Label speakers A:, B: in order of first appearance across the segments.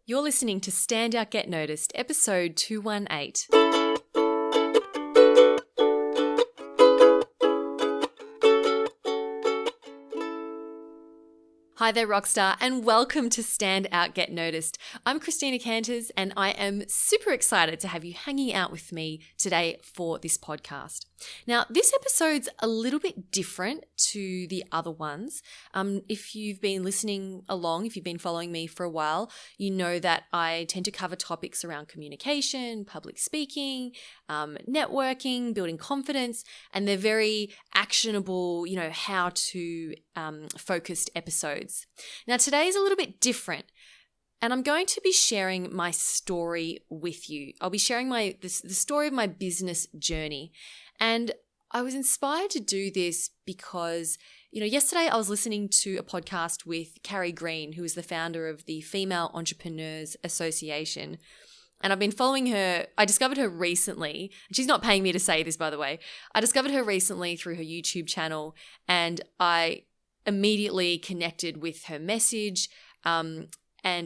A: You're listening to Stand Out Get Noticed, episode 218. Hi there, Rockstar, and welcome to Stand Out Get Noticed. I'm Christina Canters, and I am super excited to have you hanging out with me today for this podcast. Now, this episode's a little bit different to the other ones. If you've been listening along, if you've been following me for a while, you know that I tend to cover topics around communication, public speaking, networking, building confidence, and they're very actionable, how to focused episodes. Now, today's a little bit different. And I'm going to be sharing my story with you. I'll be sharing the story of my business journey. And I was inspired to do this because, yesterday I was listening to a podcast with Carrie Green, who is the founder of the Female Entrepreneurs Association. And I've been following her. I discovered her recently. She's not paying me to say this, by the way. I discovered her recently through her YouTube channel, and I immediately connected with her message. And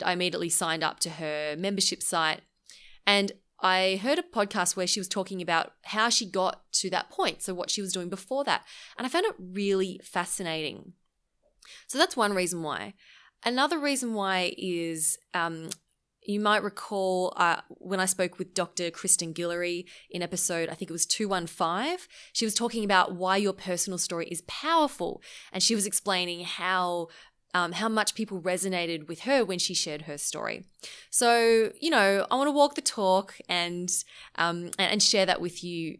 A: I immediately signed up to her membership site. And I heard a podcast where she was talking about how she got to that point, so what she was doing before that. And I found it really fascinating. So that's one reason why. Another reason why is you might recall when I spoke with Dr. Kristen Guillory in episode, I think it was 215, she was talking about why your personal story is powerful. And she was explaining how much people resonated with her when she shared her story. So, I want to walk the talk and share that with you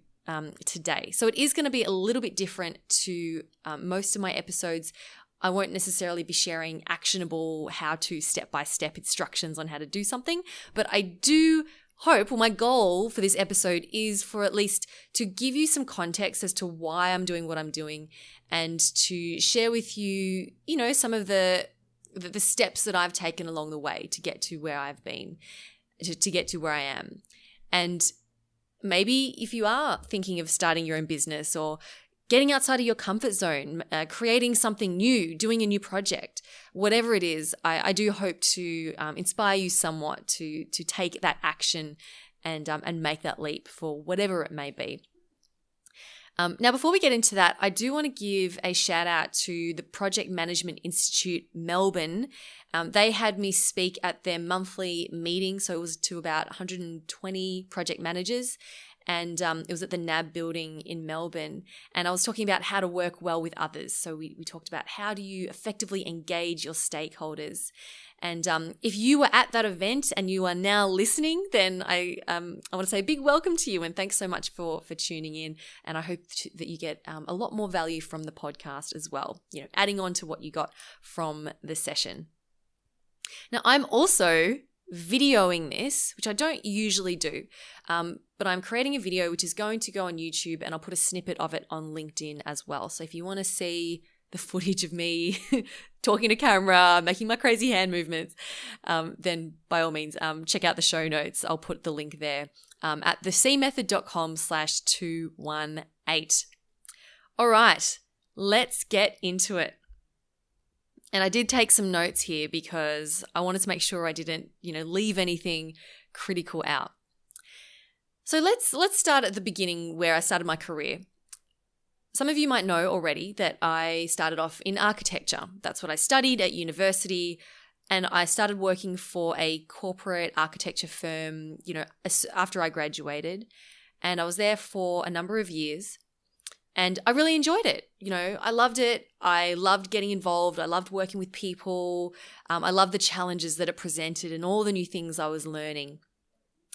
A: today. So it is going to be a little bit different to most of my episodes. I won't necessarily be sharing actionable how-to step-by-step instructions on how to do something, but I do hope, my goal for this episode is for at least to give you some context as to why I'm doing what I'm doing and to share with you, some of the steps that I've taken along the way to get to where I've been, to get to where I am. And maybe if you are thinking of starting your own business or getting outside of your comfort zone, creating something new, doing a new project, whatever it is, I do hope to inspire you somewhat to take that action and make that leap for whatever it may be. Now, before we get into that, I do want to give a shout out to the Project Management Institute Melbourne. They had me speak at their monthly meeting, so it was to about 120 project managers. And it was at the NAB building in Melbourne. And I was talking about how to work well with others. So we talked about how do you effectively engage your stakeholders. And if you were at that event and you are now listening, then I want to say a big welcome to you and thanks so much for tuning in. And I hope that you get a lot more value from the podcast as well, adding on to what you got from the session. Now, I'm also videoing this, which I don't usually do, but I'm creating a video which is going to go on YouTube, and I'll put a snippet of it on LinkedIn as well. So if you want to see the footage of me talking to camera, making my crazy hand movements, then by all means, check out the show notes. I'll put the link there at thecmethod.com/218. All right, let's get into it. And I did take some notes here because I wanted to make sure I didn't, leave anything critical out. So let's start at the beginning where I started my career. Some of you might know already that I started off in architecture. That's what I studied at university. And I started working for a corporate architecture firm, after I graduated. And I was there for a number of years. And I really enjoyed it. I loved it. I loved getting involved. I loved working with people. I loved the challenges that it presented and all the new things I was learning.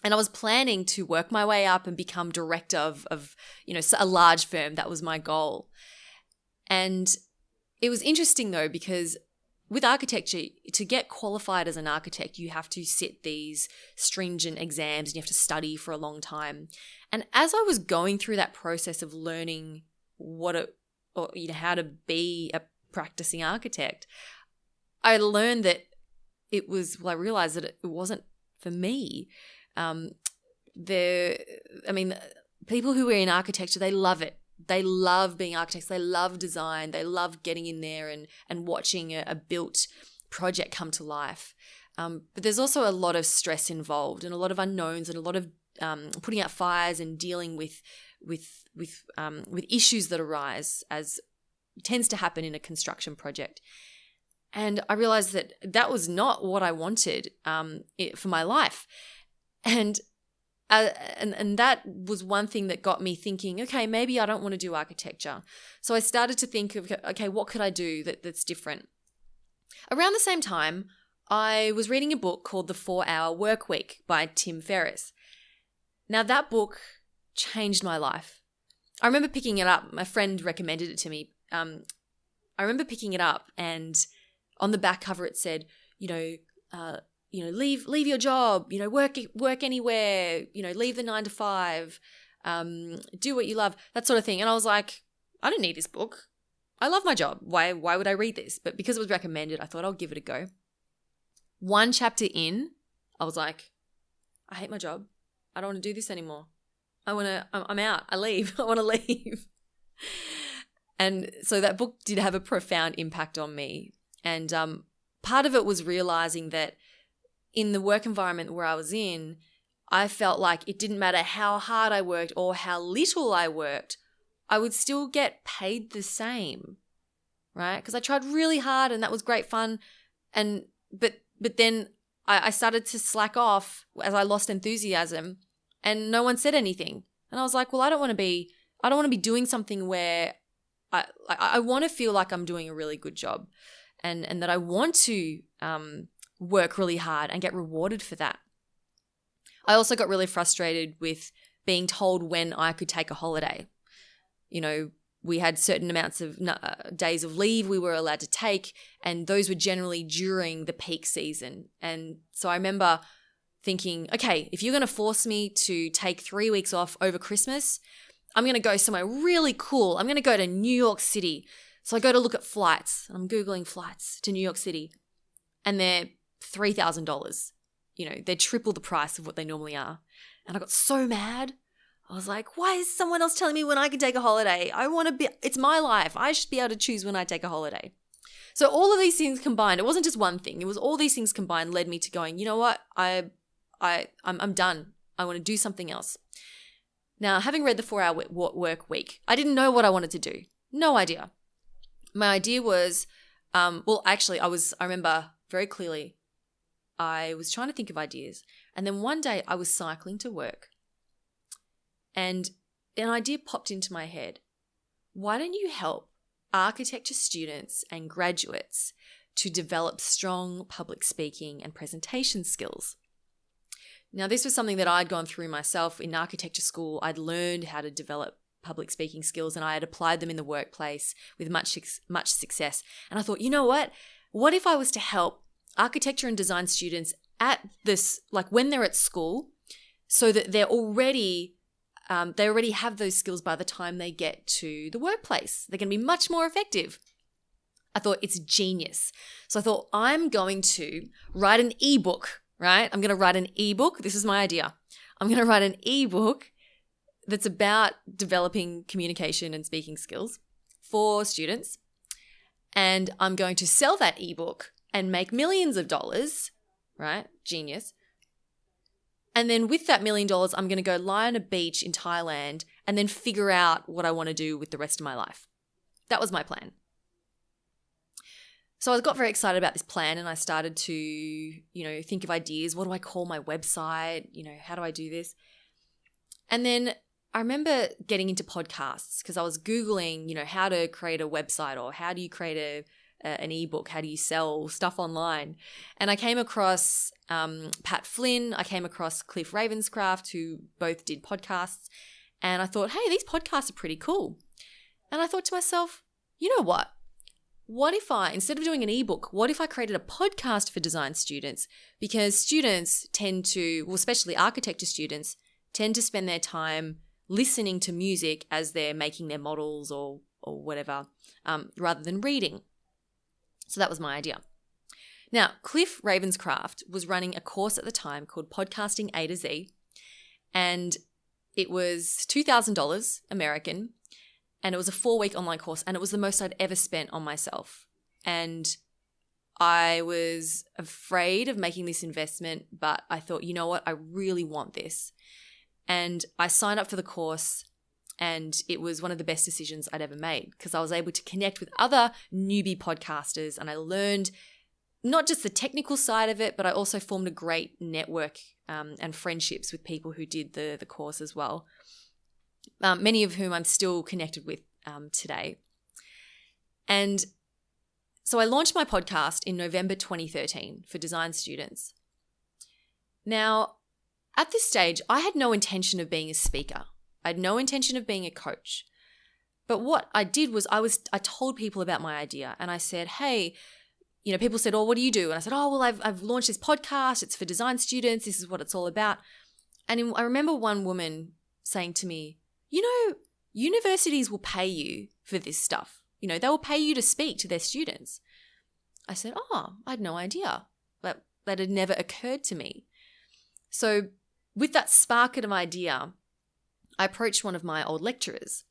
A: And I was planning to work my way up and become director of a large firm. That was my goal. And it was interesting though, because with architecture, to get qualified as an architect, you have to sit these stringent exams and you have to study for a long time. And as I was going through that process of learning how to be a practicing architect, I learned that I realized that it wasn't for me. People who are in architecture, they love it. They love being architects. They love design. They love getting in there and watching a built project come to life. But there's also a lot of stress involved and a lot of unknowns and a lot of putting out fires and dealing with issues that arise, as tends to happen in a construction project. And I realized that was not what I wanted for my life. And that was one thing that got me thinking, okay, maybe I don't want to do architecture. So I started to think of, okay, what could I do that's different? Around the same time, I was reading a book called The 4-Hour Workweek by Tim Ferriss. Now, that book changed my life. I remember picking it up. My friend recommended it to me. I remember picking it up, and on the back cover it said, leave your job, work anywhere, leave the 9 to 5, do what you love, that sort of thing. And I was like, I don't need this book. I love my job. Why would I read this? But because it was recommended, I thought I'll give it a go. One chapter in, I was like, I hate my job. I don't want to do this anymore. I'm out. I leave. I want to leave. And so that book did have a profound impact on me. And part of it was realizing that in the work environment where I was in, I felt like it didn't matter how hard I worked or how little I worked, I would still get paid the same, right? Because I tried really hard and that was great fun. But then I started to slack off as I lost enthusiasm, and no one said anything. And I was like, well, I don't want to be doing something where I want to feel like I'm doing a really good job, and that I want to work really hard and get rewarded for that. I also got really frustrated with being told when I could take a holiday. We had certain amounts of days of leave we were allowed to take, and those were generally during the peak season. And so I remember thinking, okay, if you're going to force me to take 3 weeks off over Christmas, I'm going to go somewhere really cool. I'm going to go to New York City. So I go to look at flights. I'm Googling flights to New York City, and they're $3,000. They're triple the price of what they normally are. And I got so mad. I was like, why is someone else telling me when I can take a holiday? It's my life. I should be able to choose when I take a holiday. So all of these things combined, it wasn't just one thing. It was all these things combined led me to going, you know what? I'm done. I want to do something else. Now, having read the 4-Hour Work Week, I didn't know what I wanted to do. No idea. My idea was, I remember very clearly, I was trying to think of ideas. And then one day I was cycling to work, and an idea popped into my head. Why don't you help architecture students and graduates to develop strong public speaking and presentation skills? Now, this was something that I'd gone through myself in architecture school. I'd learned how to develop public speaking skills, and I had applied them in the workplace with much success. And I thought, you know what? What if I was to help architecture and design students at this, like when they're at school, so that they already have those skills by the time they get to the workplace. They're going to be much more effective. I thought, it's genius. So I thought, I'm going to write an ebook, right? I'm going to write an ebook. This is my idea. I'm going to write an ebook that's about developing communication and speaking skills for students. And I'm going to sell that ebook and make millions of dollars, right? Genius. And then with that $1 million, I'm going to go lie on a beach in Thailand and then figure out what I want to do with the rest of my life. That was my plan. So I got very excited about this plan, and I started to, think of ideas. What do I call my website? How do I do this? And then I remember getting into podcasts because I was Googling, how to create a website, or how do you create an ebook? How do you sell stuff online? And I came across Pat Flynn. I came across Cliff Ravenscraft, who both did podcasts. And I thought, hey, these podcasts are pretty cool. And I thought to myself, you know what? What if instead of doing an ebook, what if I created a podcast for design students? Because students tend to, especially architecture students, tend to spend their time listening to music as they're making their models or whatever, rather than reading. So that was my idea. Now, Cliff Ravenscraft was running a course at the time called Podcasting A to Z, and it was $2,000 American, and it was a 4-week online course, and it was the most I'd ever spent on myself. And I was afraid of making this investment, but I thought, you know what, I really want this. And I signed up for the course, and it was one of the best decisions I'd ever made because I was able to connect with other newbie podcasters, and I learned not just the technical side of it, but I also formed a great network and friendships with people who did the course as well, many of whom I'm still connected with today. And so I launched my podcast in November 2013 for design students. Now, at this stage, I had no intention of being a speaker. I had no intention of being a coach. But what I did was I told people about my idea, and I said, hey, people said, oh, what do you do? And I said, oh, well, I've launched this podcast. It's for design students. This is what it's all about. And I remember one woman saying to me, universities will pay you for this stuff. They will pay you to speak to their students. I said, oh, I had no idea. That had never occurred to me. So with that spark of idea, I approached one of my old lecturers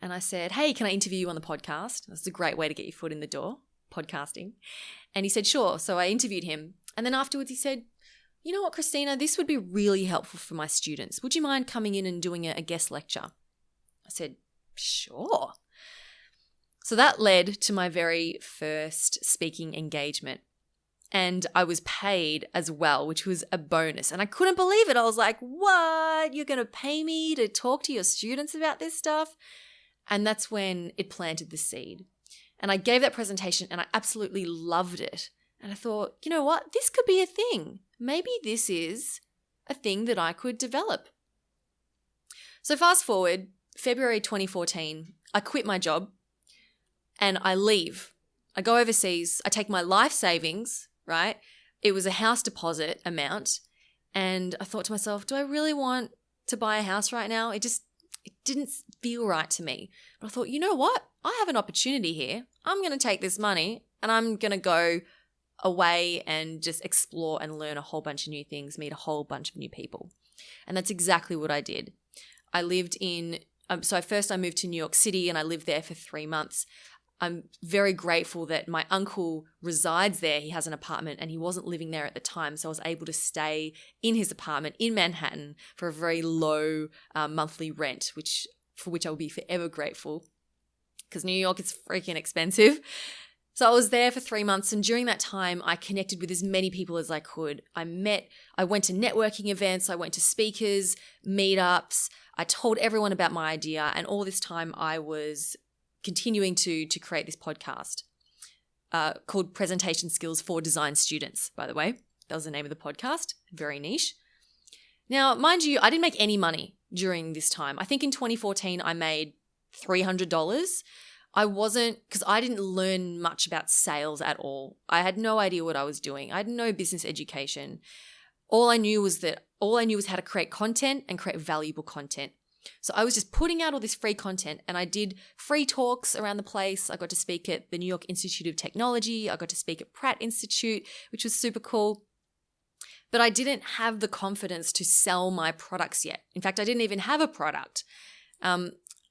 A: and I said, hey, can I interview you on the podcast? That's a great way to get your foot in the door, podcasting. And he said, sure. So I interviewed him. And then afterwards he said, you know what, Christina, this would be really helpful for my students. Would you mind coming in and doing a guest lecture? I said, sure. So that led to my very first speaking engagement. And I was paid as well, which was a bonus. And I couldn't believe it. I was like, what? You're going to pay me to talk to your students about this stuff? And that's when it planted the seed. And I gave that presentation and I absolutely loved it. And I thought, you know what? This could be a thing. Maybe this is a thing that I could develop. So fast forward, February 2014, I quit my job. And I leave. I go overseas. I take my life savings, right? It was a house deposit amount. And I thought to myself, do I really want to buy a house right now? It didn't feel right to me. But I thought, you know what? I have an opportunity here. I'm going to take this money and I'm going to go away and just explore and learn a whole bunch of new things, meet a whole bunch of new people. And that's exactly what I did. I lived first I moved to New York City and I lived there for 3 months. I'm very grateful that my uncle resides there. He has an apartment and he wasn't living there at the time. So I was able to stay in his apartment in Manhattan for a very low monthly rent, for which I will be forever grateful because New York is freaking expensive. So I was there for 3 months, and during that time, I connected with as many people as I could. I went to networking events, I went to speakers, meetups, I told everyone about my idea, and all this time I was continuing to create this podcast called Presentation Skills for Design Students, by the way. That was the name of the podcast, very niche. Now, mind you, I didn't make any money during this time. I think in 2014, I made $300. Because I didn't learn much about sales at all. I had no idea what I was doing. I had no business education. All I knew was how to create content and create valuable content. So I was just putting out all this free content, and I did free talks around the place. I got to speak at the New York Institute of Technology. I got to speak at Pratt Institute, which was super cool. But I didn't have the confidence to sell my products yet. In fact, I didn't even have a product.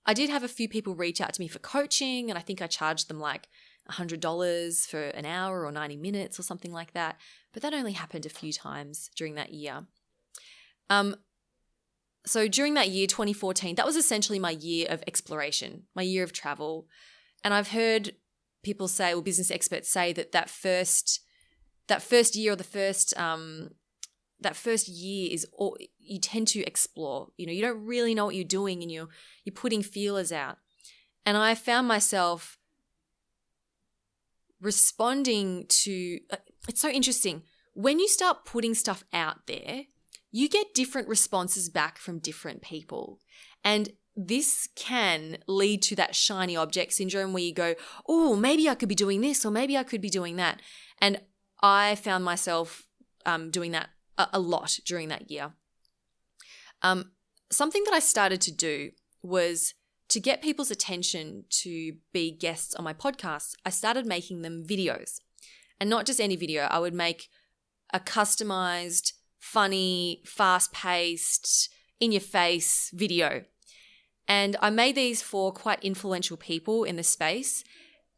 A: I did have a few people reach out to me for coaching, and I think I charged them like $100 for an hour or 90 minutes or something like that. But that only happened a few times during that year. So during that year, 2014, that was essentially my year of exploration, my year of travel. And I've heard people say, or business experts say, that first year or that first year is all you tend to explore. You don't really know what you're doing, and you're putting feelers out. And I found myself responding to it's so interesting. When you start putting stuff out there, you get different responses back from different people. And this can lead to that shiny object syndrome where you go, oh, maybe I could be doing this, or maybe I could be doing that. And I found myself doing that a lot during that year. Something that I started to do was to get people's attention to be guests on my podcast. I started making them videos, and not just any video. I would make a customized, funny, fast-paced, in-your-face video. And I made these for quite influential people in the space,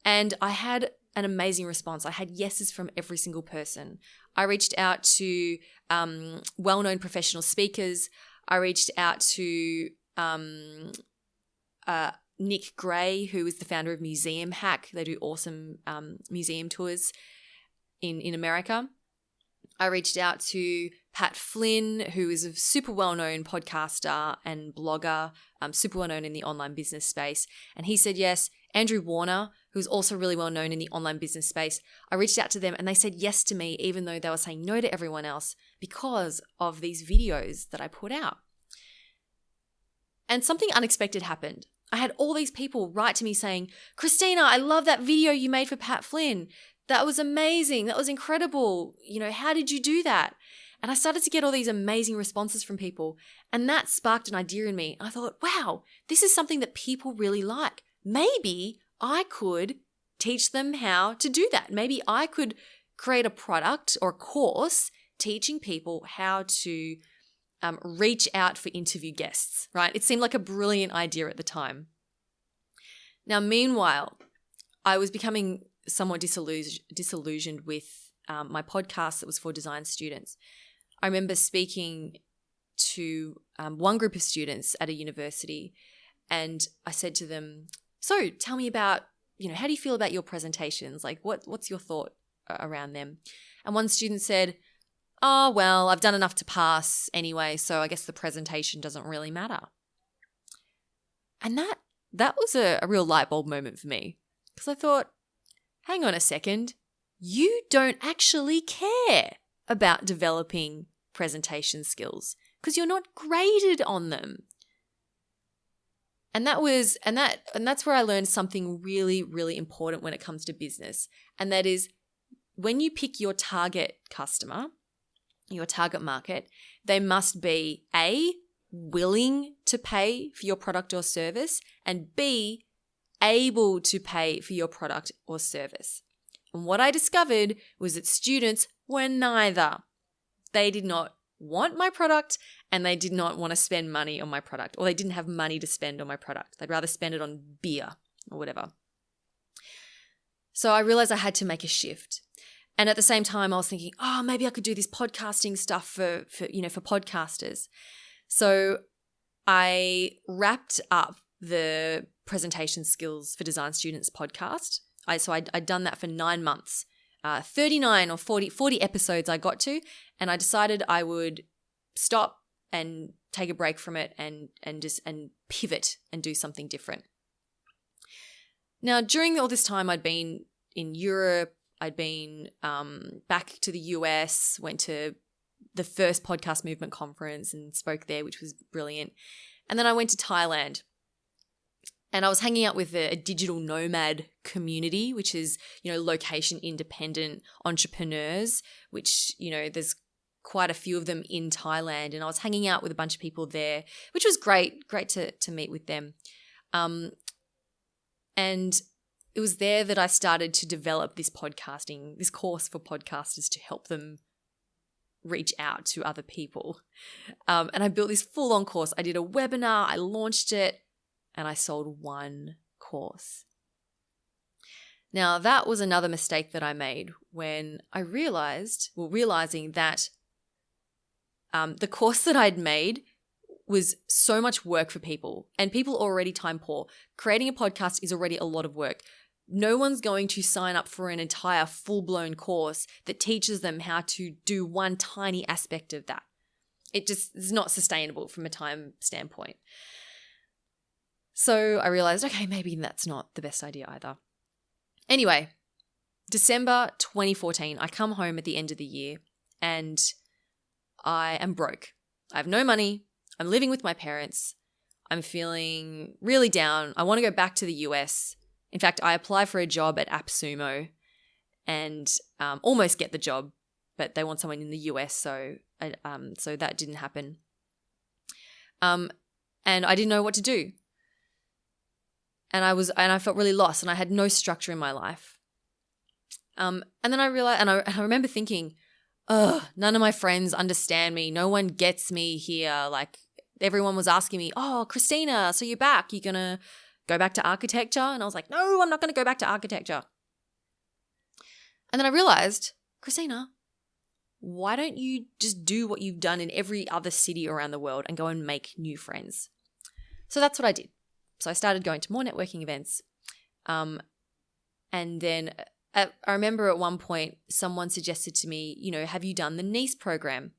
A: and I had an amazing response. I had yeses from every single person. I reached out to well-known professional speakers. I reached out to Nick Gray, who is the founder of Museum Hack. They do awesome museum tours in America. I reached out to Pat Flynn, who is a super well-known podcaster and blogger, super well-known in the online business space. And he said yes. Andrew Warner, who's also really well-known in the online business space, I reached out to them and they said yes to me, even though they were saying no to everyone else because of these videos that I put out. And something unexpected happened. I had all these people write to me saying, Christina, I love that video you made for Pat Flynn. That was amazing. That was incredible. How did you do that? And I started to get all these amazing responses from people. And that sparked an idea in me. I thought, wow, this is something that people really like. Maybe I could teach them how to do that. Maybe I could create a product or a course teaching people how to reach out for interview guests, right? It seemed like a brilliant idea at the time. Now, meanwhile, I was becoming somewhat disillusioned with my podcast that was for design students. I remember speaking to one group of students at a university, and I said to them, so tell me about, how do you feel about your presentations? Like what's your thought around them? And one student said, oh, well, I've done enough to pass anyway, so I guess the presentation doesn't really matter. And that was a real light bulb moment for me, because I thought, hang on a second, you don't actually care about developing presentation skills because you're not graded on them. And that's where I learned something really, really important when it comes to business. And that is, when you pick your target customer, your target market, they must be A, willing to pay for your product or service, and B, able to pay for your product or service. And what I discovered was that students were neither. They did not want my product and they did not want to spend money on my product, or they didn't have money to spend on my product. They'd rather spend it on beer or whatever. So I realized I had to make a shift. And at the same time, I was thinking, oh, maybe I could do this podcasting stuff for podcasters. So I wrapped up the presentation skills for design students podcast. I'd done that for 9 months, 39 or 40 episodes I got to, and I decided I would stop and take a break from it and pivot and do something different. Now, during all this time, I'd been in Europe, I'd been back to the US, went to the first podcast movement conference and spoke there, which was brilliant. And then I went to Thailand. And I was hanging out with a digital nomad community, which is, location independent entrepreneurs, which, there's quite a few of them in Thailand. And I was hanging out with a bunch of people there, which was great to meet with them. And it was there that I started to develop this course for podcasters to help them reach out to other people. And I built this full-on course. I did a webinar, I launched it, and I sold one course. Now, that was another mistake that I made when I realizing that the course that I'd made was so much work for people, and people are already time poor. Creating a podcast is already a lot of work. No one's going to sign up for an entire full-blown course that teaches them how to do one tiny aspect of that. It just is not sustainable from a time standpoint. So I realized, okay, maybe that's not the best idea either. Anyway, December 2014, I come home at the end of the year and I am broke. I have no money. I'm living with my parents. I'm feeling really down. I want to go back to the US. In fact, I applied for a job at AppSumo and almost get the job, but they want someone in the US, so that didn't happen. And I didn't know what to do. And I felt really lost, and I had no structure in my life. And then I realized, and I remember thinking, none of my friends understand me. No one gets me here. Like, everyone was asking me, oh, Christina, so you're back. You're going to go back to architecture? And I was like, no, I'm not going to go back to architecture. And then I realized, Christina, why don't you just do what you've done in every other city around the world and go and make new friends? So that's what I did. So I started going to more networking events. And then I remember at one point someone suggested to me, have you done the NICE program,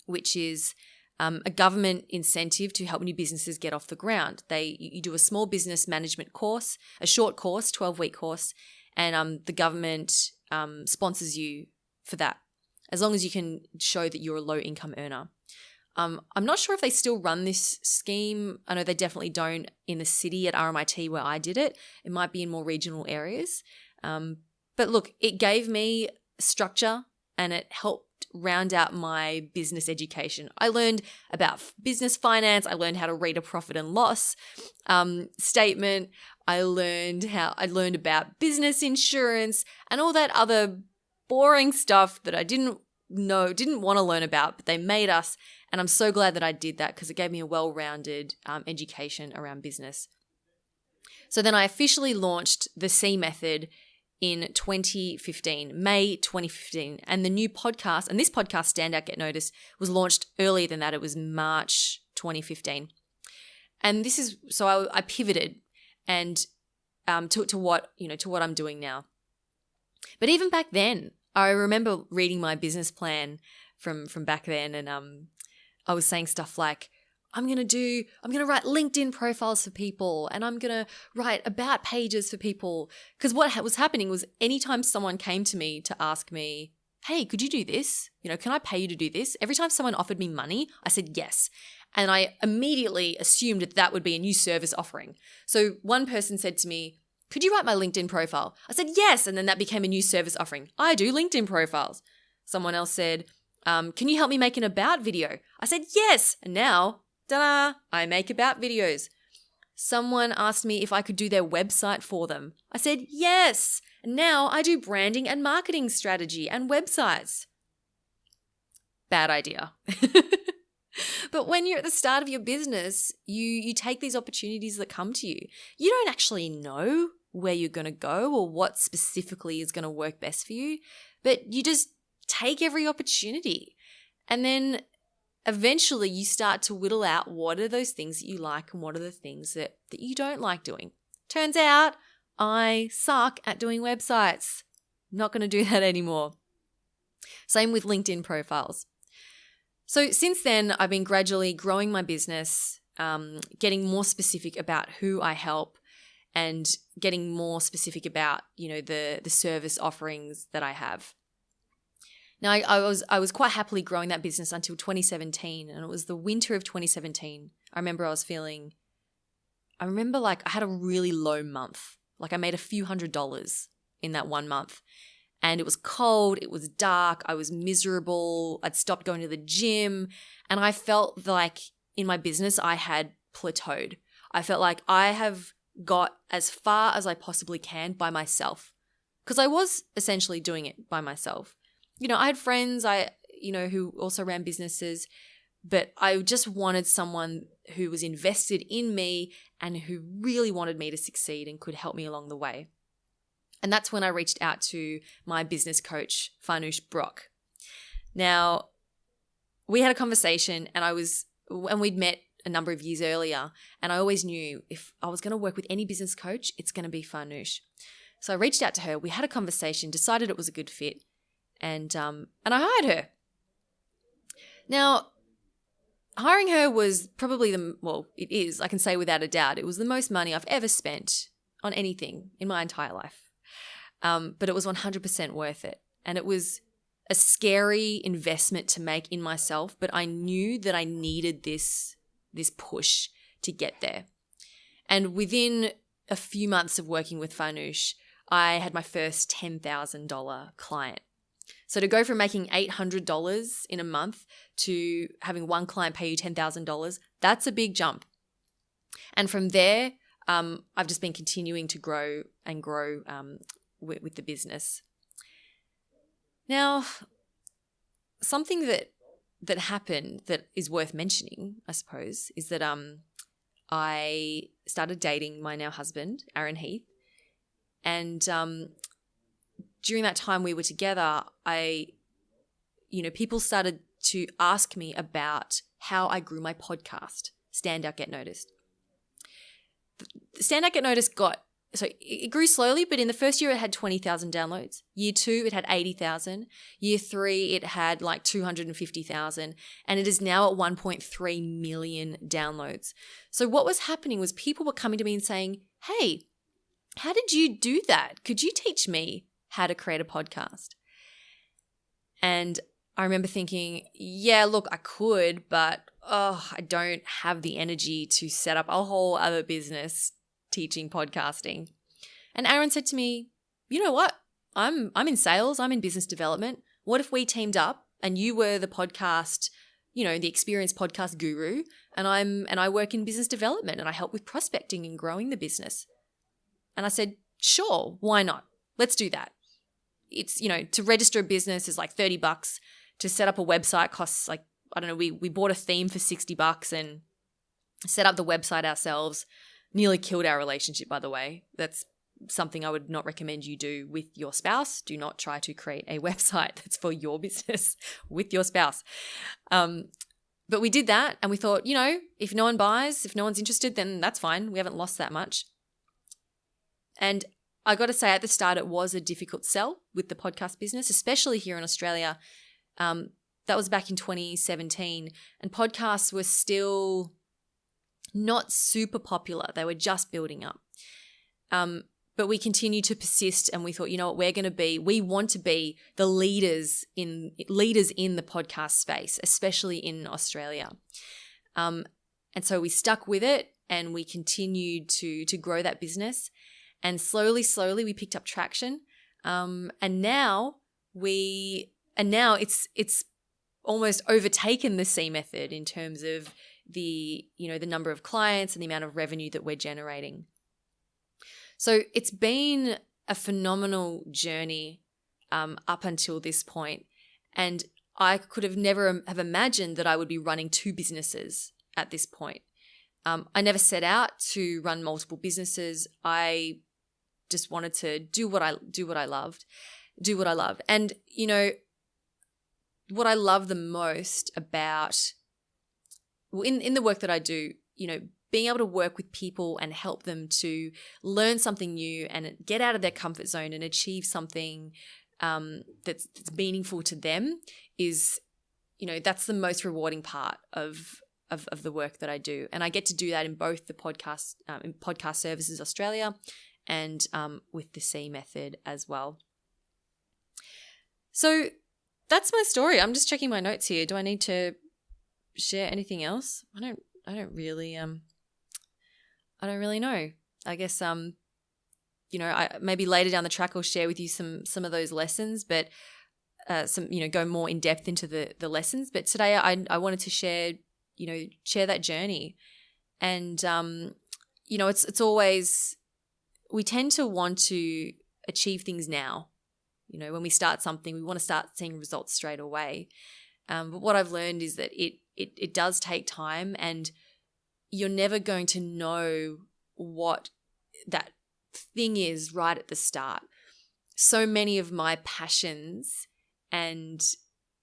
A: which is a government incentive to help new businesses get off the ground. You do a small business management course, a short course, 12-week course, and the government sponsors you for that, as long as you can show that you're a low-income earner. I'm not sure if they still run this scheme. I know they definitely don't in the city at RMIT where I did it. It might be in more regional areas. But look, it gave me structure and it helped round out my business education. I learned about business finance. I learned how to read a profit and loss statement. I learned about business insurance and all that other boring stuff that I didn't want to learn about, but they made us. And I'm so glad that I did that because it gave me a well-rounded education around business. So then I officially launched the C Method in 2015, May 2015. And the new podcast, and this podcast, Stand Out, Get Noticed, was launched earlier than that. It was March 2015. And so I pivoted and to what I'm doing now. But even back then, I remember reading my business plan from back then, and I was saying stuff like, I'm going to write LinkedIn profiles for people, and I'm going to write about pages for people. Because what was happening was anytime someone came to me to ask me, hey, could you do this? Can I pay you to do this? Every time someone offered me money, I said yes. And I immediately assumed that would be a new service offering. So one person said to me, could you write my LinkedIn profile? I said yes. And then that became a new service offering. I do LinkedIn profiles. Someone else said, can you help me make an about video? I said yes. And now, ta-da, I make about videos. Someone asked me if I could do their website for them. I said yes. And now I do branding and marketing strategy and websites. Bad idea. But when you're at the start of your business, you take these opportunities that come to you. You don't actually know where you're going to go or what specifically is going to work best for you, but you just take every opportunity. And then eventually you start to whittle out what are those things that you like and what are the things that you don't like doing. Turns out I suck at doing websites. Not going to do that anymore. Same with LinkedIn profiles. So since then, I've been gradually growing my business, getting more specific about who I help and getting more specific about, the service offerings that I have. Now, I was quite happily growing that business until 2017, and it was the winter of 2017. I remember like I had a really low month. Like I made a few $100s in that 1 month. And it was cold, it was dark, I was miserable, I'd stopped going to the gym, and I felt like in my business I had plateaued. I felt like I have got as far as I possibly can by myself, because I was essentially doing it by myself. I had friends who also ran businesses, but I just wanted someone who was invested in me and who really wanted me to succeed and could help me along the way. And that's when I reached out to my business coach, Farnoosh Brock. Now, we had a conversation and we'd met a number of years earlier, and I always knew if I was going to work with any business coach, it's going to be Farnoosh. So I reached out to her, we had a conversation, decided it was a good fit, and I hired her. Now, hiring her was probably it is, I can say without a doubt, it was the most money I've ever spent on anything in my entire life. But it was 100% worth it. And it was a scary investment to make in myself, but I knew that I needed this push to get there. And within a few months of working with Farnoosh, I had my first $10,000 client. So to go from making $800 in a month to having one client pay you $10,000, that's a big jump. And from there, I've just been continuing to grow with the business. Now, something that happened that is worth mentioning, I suppose, is that I started dating my now husband, Aaron Heath, and during that time we were together, people started to ask me about how I grew my podcast, Stand Out, Get Noticed. Stand Out, Get Noticed it grew slowly, but in the first year it had 20,000 downloads. Year 2, it had 80,000. Year 3, it had like 250,000. And it is now at 1.3 million downloads. So what was happening was people were coming to me and saying, hey, how did you do that? Could you teach me how to create a podcast? And I remember thinking, yeah, look, I could, but I don't have the energy to set up a whole other business teaching podcasting. And Aaron said to me, you know what? I'm in sales. I'm in business development. What if we teamed up and you were the podcast, the experienced podcast guru, and I work in business development and I help with prospecting and growing the business. And I said, sure, why not? Let's do that. It's, to register a business is like $30. To set up a website costs like, I don't know, we bought a theme for $60 and set up the website ourselves. Nearly killed our relationship, by the way. That's something I would not recommend you do with your spouse. Do not try to create a website that's for your business with your spouse. But we did that and we thought, if no one buys, if no one's interested, then that's fine. We haven't lost that much. And I got to say, at the start, it was a difficult sell with the podcast business, especially here in Australia. That was back in 2017, and podcasts were still not super popular. They were just building up. But we continued to persist, and we thought, you know what, we want to be the leaders in the podcast space, especially in Australia. And so we stuck with it, and we continued to grow that business. And slowly, we picked up traction. And now it's almost overtaken the C Method in terms of the number of clients and the amount of revenue that we're generating. So it's been a phenomenal journey up until this point. And I could have never have imagined that I would be running 2 businesses at this point. I never set out to run multiple businesses. I just wanted to do what I loved. And, what I love the most about in the work that I do, being able to work with people and help them to learn something new and get out of their comfort zone and achieve something that's meaningful to them is, that's the most rewarding part of the work that I do. And I get to do that in both the podcast, in Podcast Services Australia and with the C Method as well. So that's my story. I'm just checking my notes here. Do I need to share anything else? I don't really know. I guess maybe later down the track I'll share with you some of those lessons, but go more in depth into the lessons. But today I wanted to share that journey. And it's always, we tend to want to achieve things now. When we start something, we want to start seeing results straight away. But what I've learned is that it does take time, and you're never going to know what that thing is right at the start. So many of my passions and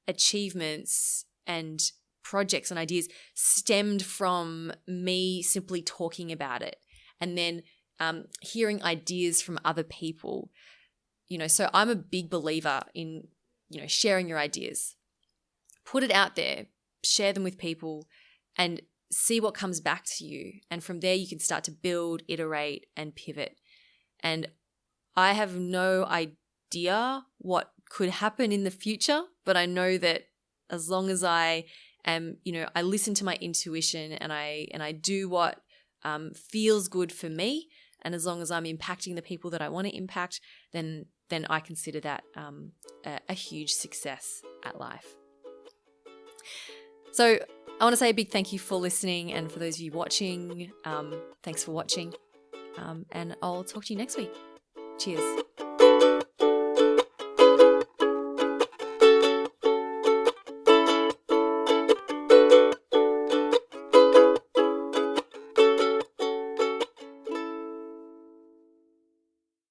A: achievements and projects and ideas stemmed from me simply talking about it and then hearing ideas from other people. So I'm a big believer in, sharing your ideas. Put it out there, share them with people, and see what comes back to you. And from there, you can start to build, iterate, and pivot. And I have no idea what could happen in the future, but I know that as long as I am, I listen to my intuition and I do what feels good for me, and as long as I'm impacting the people that I want to impact, then I consider that a huge success at life. So I want to say a big thank you for listening, and for those of you watching, thanks for watching, and I'll talk to you next week. Cheers.